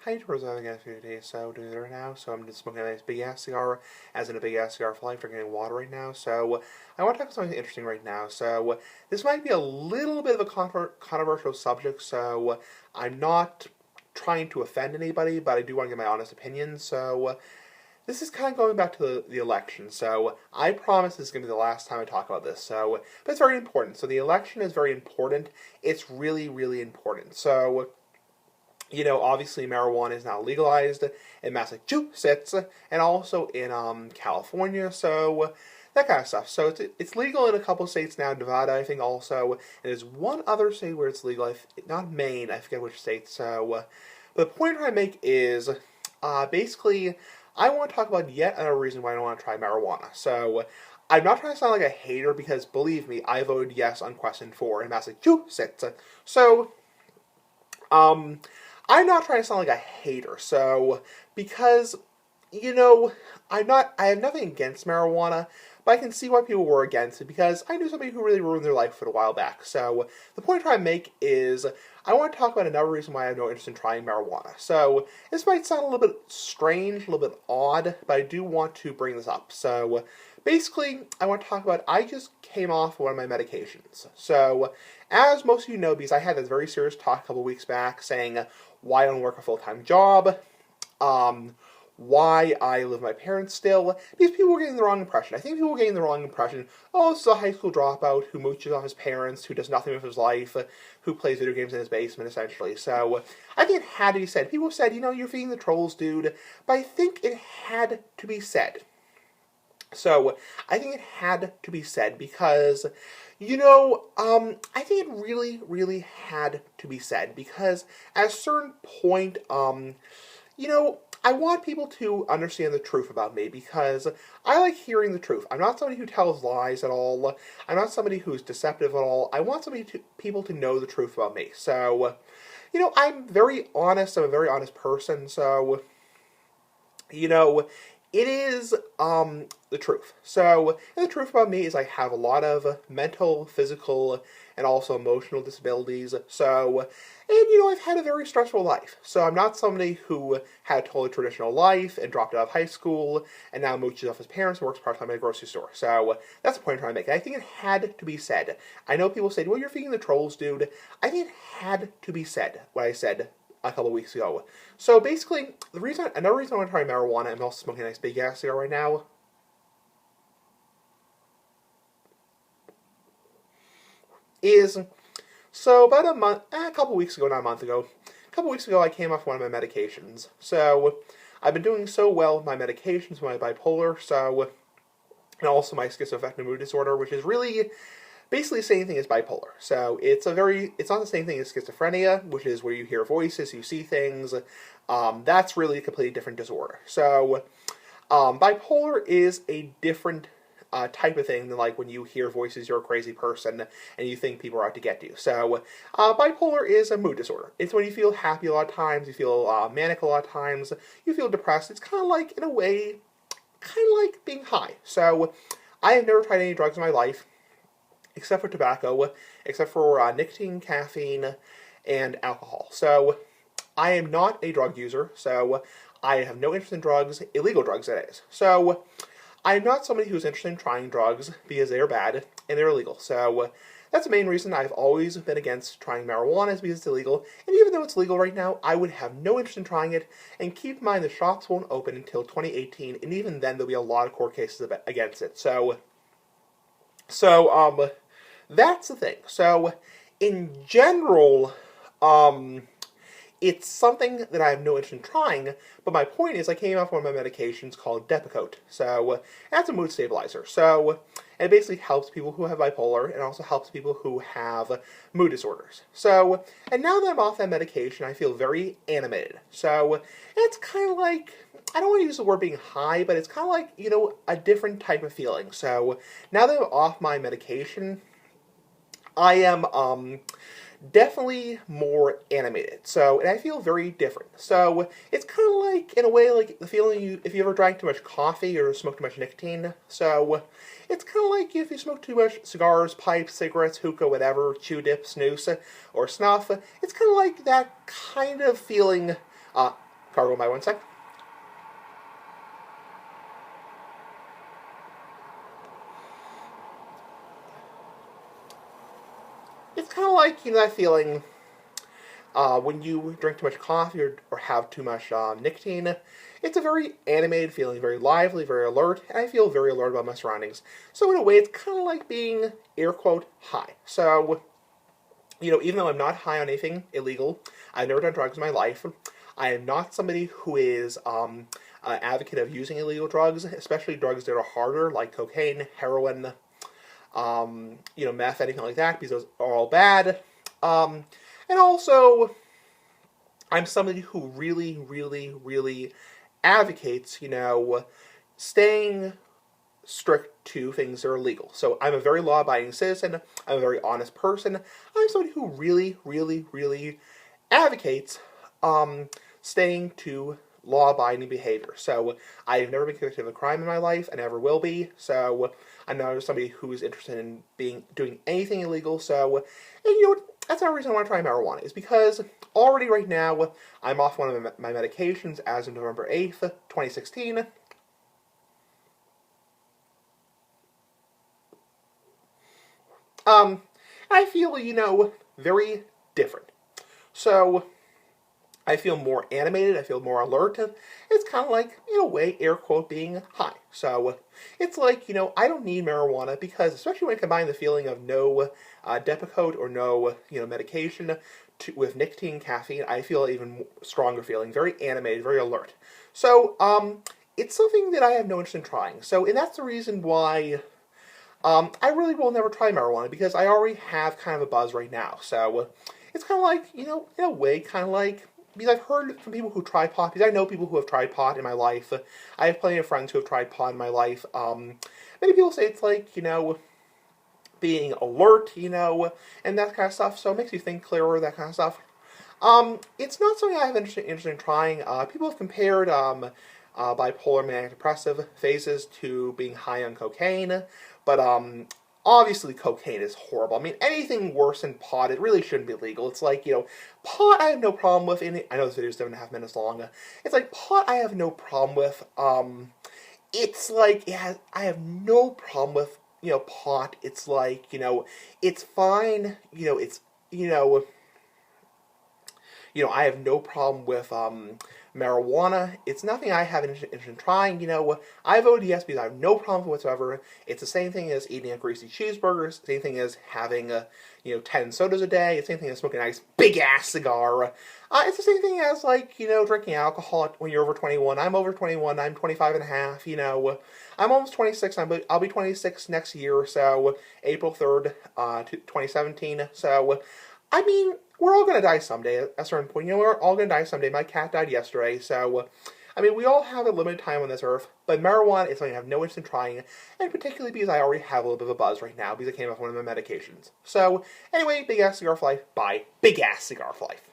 Hi, George. I'm again for today. So doing it right now. So I'm just smoking a nice big ass cigar, as in a big ass cigar for life, drinking water right now. So I want to talk about something interesting right now. So this might be a little bit of a controversial subject. So I'm not trying to offend anybody, but I do want to give my honest opinion. So this is kind of going back to the election. So I promise this is going to be the last time I talk about this. So, but it's very important. So the election is very important. It's really, really important. So obviously marijuana is now legalized in Massachusetts and also in California. So that kind of stuff. So it's legal in a couple states now. Nevada, I think, also. And there's one other state where it's legal. Not Maine. I forget which state. So, but the point I'm trying to make is, basically, I want to talk about yet another reason why I don't want to try marijuana. So. I'm not trying to sound like a hater because, believe me, I voted yes on question 4 in Massachusetts. So, um, I'm not trying to sound like a hater, so because I have nothing against marijuana, but I can see why people were against it because I knew somebody who really ruined their life for a while back. So the point I'm trying to make is I want to talk about another reason why I have no interest in trying marijuana. So this might sound a little bit strange, a little bit odd, but I do want to bring this up. So basically, I want to talk about I just came off one of my medications. So as most of you know, because I had this very serious talk a couple weeks back saying why I don't work a full-time job, um, why I live with my parents still. These people were getting the wrong impression. I think people were getting the wrong impression. Oh, this is a high school dropout who mooches off his parents, who does nothing with his life, who plays video games in his basement, essentially. So I think it had to be said. People said, you're feeding the trolls, dude. But I think it had to be said. So I think it had to be said because, I think it really, really had to be said because at a certain point, I want people to understand the truth about me because I like hearing the truth. I'm not somebody who tells lies at all. I'm not somebody who's deceptive at all. I want people to know the truth about me. So, I'm very honest. I'm a very honest person. So, you know, it is the truth. So, and the truth about me is I have a lot of mental, physical, and also emotional disabilities. So, and I've had a very stressful life. So I'm not somebody who had a totally traditional life and dropped out of high school and now mooches off his parents and works part time at a grocery store. So that's the point I'm trying to make. I think it had to be said. I know people say, "Well, you're feeding the trolls, dude." I think it had to be said what I said a couple weeks ago. So basically, another reason I want to try marijuana, I'm also smoking a nice big ass cigar right now, is so about a couple weeks ago, not a month ago, a couple weeks ago, I came off one of my medications. So I've been doing so well with my medications, my bipolar, and also my schizoaffective mood disorder, which is really basically the same thing as bipolar. So it's not the same thing as schizophrenia, which is where you hear voices, you see things. That's really a completely different disorder. So bipolar is a different type of thing than like when you hear voices, you're a crazy person and you think people are out to get you. So bipolar is a mood disorder. It's when you feel happy a lot of times, you feel manic a lot of times, you feel depressed. It's kind of like, in a way, kind of like being high. So I have never tried any drugs in my life except for tobacco, except for nicotine, caffeine, and alcohol. So I am not a drug user, so I have no interest in drugs, illegal drugs that is. So I'm not somebody who's interested in trying drugs because they are bad and they're illegal. So that's the main reason I've always been against trying marijuana is because it's illegal. And even though it's legal right now, I would have no interest in trying it. And keep in mind the shops won't open until 2018, and even then there'll be a lot of court cases against it. So that's the thing. So in general, um, it's something that I have no interest in trying, but my point is I came off one of my medications called Depakote. So that's a mood stabilizer. So it basically helps people who have bipolar and also helps people who have mood disorders. So, and now that I'm off that medication, I feel very animated. So it's kind of like, I don't want to use the word being high, but it's kind of like, a different type of feeling. So now that I'm off my medication, I am, definitely more animated. So, and I feel very different. So, it's kind of like, in a way, like the feeling if you ever drank too much coffee or smoked too much nicotine. So, it's kind of like if you smoke too much cigars, pipes, cigarettes, hookah, whatever, chew dip, snooze, or snuff. It's kind of like that kind of feeling Cargo by 1 sec. It's kind of like, that feeling when you drink too much coffee or have too much nicotine. It's a very animated feeling, very lively, very alert, and I feel very alert about my surroundings. So in a way, it's kind of like being, air quote, high. So, even though I'm not high on anything illegal, I've never done drugs in my life. I am not somebody who is an advocate of using illegal drugs, especially drugs that are harder, like cocaine, heroin, meth, anything like that, because those are all bad. And also, I'm somebody who really, really, really advocates, staying strict to things that are legal. So I'm a very law-abiding citizen. I'm a very honest person. I'm somebody who really, really, really advocates staying to law-abiding behavior. So I've never been convicted of a crime in my life. I never will be. So I'm not somebody who is interested in doing anything illegal. So, and that's another reason I want to try marijuana, is because already right now I'm off one of my medications as of November 8th, 2016. I feel, very different. So, I feel more animated, I feel more alert, and it's kind of like, in a way, air quote, being high. So, it's like, I don't need marijuana because, especially when I combine the feeling of no Depakote or no, medication with nicotine, caffeine, I feel an even stronger feeling, very animated, very alert. So, it's something that I have no interest in trying. So, and that's the reason why I really will never try marijuana, because I already have kind of a buzz right now. So, it's kind of like, in a way, kind of like, because I've heard from people who try pot, because I know people who have tried pot in my life. I have plenty of friends who have tried pot in my life. Many people say it's like, being alert, and that kind of stuff, so it makes you think clearer, that kind of stuff. It's not something I have interest in trying. People have compared bipolar manic depressive phases to being high on cocaine, but obviously cocaine is horrible. I mean, anything worse than pot, it really shouldn't be legal. It's like, pot I have no problem with. I know this video is 7.5 minutes long. It's like, pot I have no problem with. It's like, I have no problem with, pot. It's like, it's fine. I have no problem with marijuana. It's nothing I have interest in trying. I voted yes because I have no problem whatsoever. It's the same thing as eating a greasy cheeseburger. Same thing as having 10 sodas a day. It's the same thing as smoking a nice big ass cigar. It's the same thing as drinking alcohol when you're over 21. I'm over 21. I'm 25 and a half. I'm almost 26. I'll be 26 next year. So April 3rd, 2017. So I mean, we're all going to die someday at a certain point. We're all going to die someday. My cat died yesterday, so, we all have a limited time on this earth, but marijuana is something I have no interest in trying, and particularly because I already have a little bit of a buzz right now, because I came off one of my medications. So, anyway, Big Ass Cigar for Life, bye. Big Ass Cigar for Life.